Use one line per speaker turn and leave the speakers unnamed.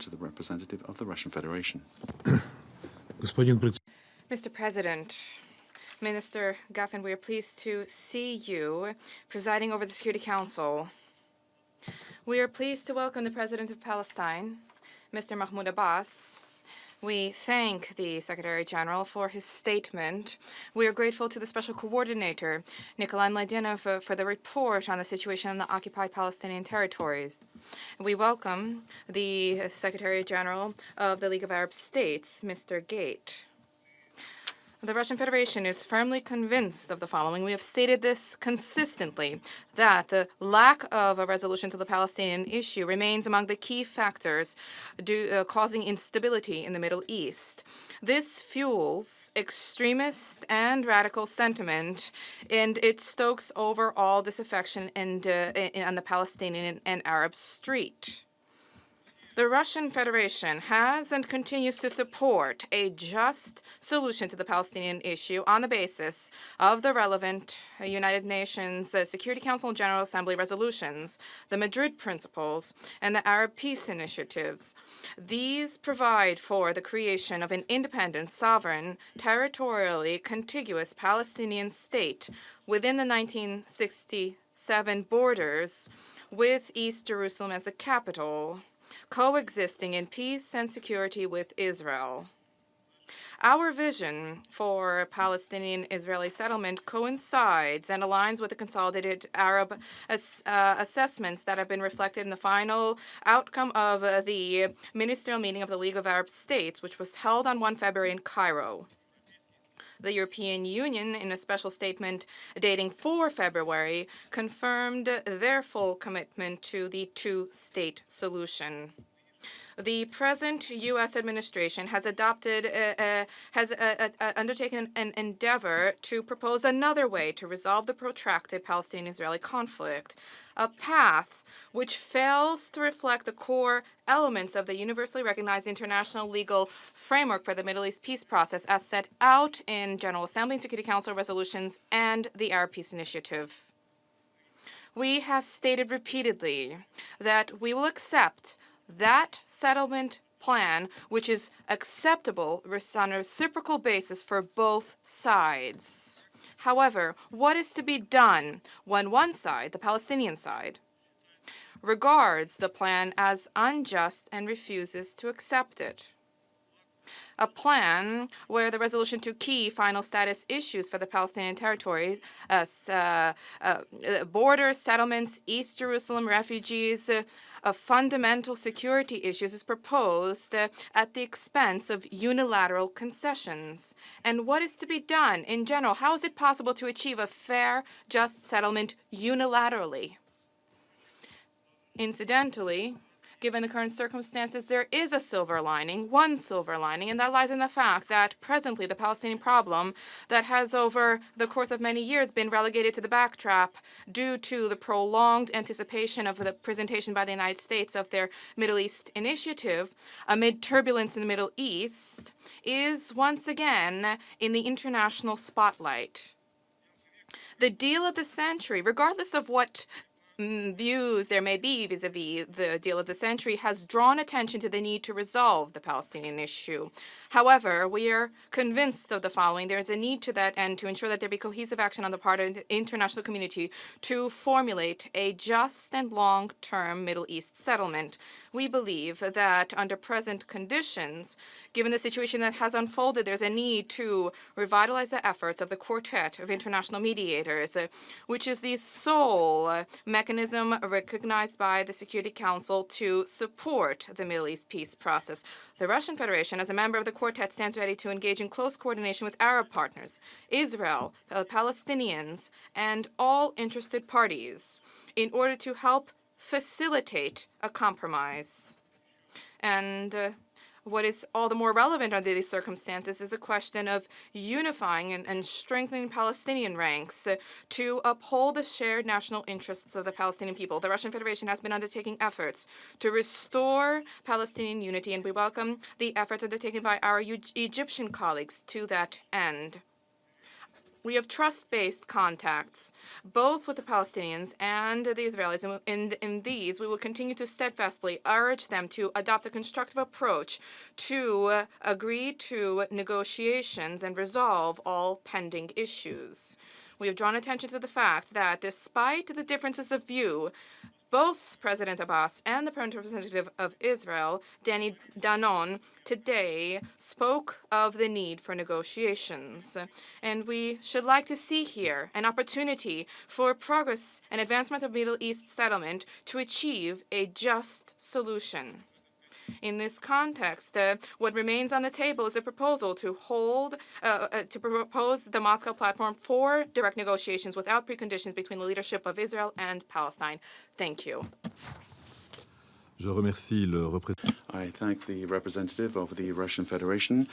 to the representative of the Russian Federation.
Mr. President, Minister Gaffin, we are pleased to see you presiding over the Security Council. We are pleased to welcome the President of Palestine, Mr. Mahmoud Abbas. We thank the Secretary General for his statement. We are grateful to the Special Coordinator, Nikolai Mladenov, for the report on the situation in the occupied Palestinian territories. We welcome the Secretary General of the League of Arab States, Mr. Gate. The Russian Federation is firmly convinced of the following. We have stated this consistently, that the lack of a resolution to the Palestinian issue remains among the key factors causing instability in the Middle East. This fuels extremist and radical sentiment, and it stokes overall disaffection on the Palestinian and Arab street. The Russian Federation has and continues to support a just solution to the Palestinian issue on the basis of the relevant United Nations Security Council and General Assembly resolutions, the Madrid Principles, and the Arab Peace Initiatives. These provide for the creation of an independent, sovereign, territorially contiguous Palestinian state within the 1967 borders, with East Jerusalem as the capital, coexisting in peace and security with Israel. Our vision for Palestinian-Israeli settlement coincides and aligns with the consolidated Arab assessments that have been reflected in the final outcome of the ministerial meeting of the League of Arab States, which was held on 1 February in Cairo. The European Union, in a special statement dating 4 February, confirmed their full commitment to the two-state solution. The present U.S. administration has undertaken an endeavor to propose another way to resolve the protracted Palestinian-Israeli conflict, a path which fails to reflect the core elements of the universally recognized international legal framework for the Middle East peace process as set out in General Assembly and Security Council resolutions and the Arab Peace Initiative. We have stated repeatedly that we will accept that settlement plan which is acceptable on a reciprocal basis for both sides. However, what is to be done when one side, the Palestinian side, regards the plan as unjust and refuses to accept it? A plan where the resolution to key final status issues for the Palestinian territories, borders, settlements, East Jerusalem, refugees, fundamental security issues is proposed at the expense of unilateral concessions. And what is to be done in general? How is it possible to achieve a fair, just settlement unilaterally? Incidentally, given the current circumstances, there is a silver lining, one silver lining, and that lies in the fact that presently the Palestinian problem that has over the course of many years been relegated to the backdrop due to the prolonged anticipation of the presentation by the United States of their Middle East initiative amid turbulence in the Middle East is once again in the international spotlight. The deal of the century, regardless of what views there may be vis-a-vis the deal of the century, has drawn attention to the need to resolve the Palestinian issue. However, we are convinced of the following. There is a need to that end to ensure that there be cohesive action on the part of the international community to formulate a just and long-term Middle East settlement. We believe that under present conditions, given the situation that has unfolded, there's a need to revitalize the efforts of the Quartet of International Mediators, which is the sole mechanism recognized by the Security Council to support the Middle East peace process. The Russian Federation, as a member of the Quartet, stands ready to engage in close coordination with Arab partners, Israel, Palestinians, and all interested parties in order to help facilitate a compromise. And what is all the more relevant under these circumstances is the question of unifying and strengthening Palestinian ranks to uphold the shared national interests of the Palestinian people. The Russian Federation has been undertaking efforts to restore Palestinian unity, and we welcome the efforts undertaken by our Egyptian colleagues to that end. We have trust-based contacts, both with the Palestinians and the Israelis. And in these, we will continue to steadfastly urge them to adopt a constructive approach to agree to negotiations and resolve all pending issues. We have drawn attention to the fact that despite the differences of view, both President Abbas and the Permanent Representative of Israel, Danny Danon, today spoke of the need for negotiations. And we should like to see here an opportunity for progress and advancement of Middle East settlement to achieve a just solution. In this context, what remains on the table is a proposal to propose the Moscow platform for direct negotiations without preconditions between the leadership of Israel and Palestine. Thank you.
I thank the representative of the Russian Federation.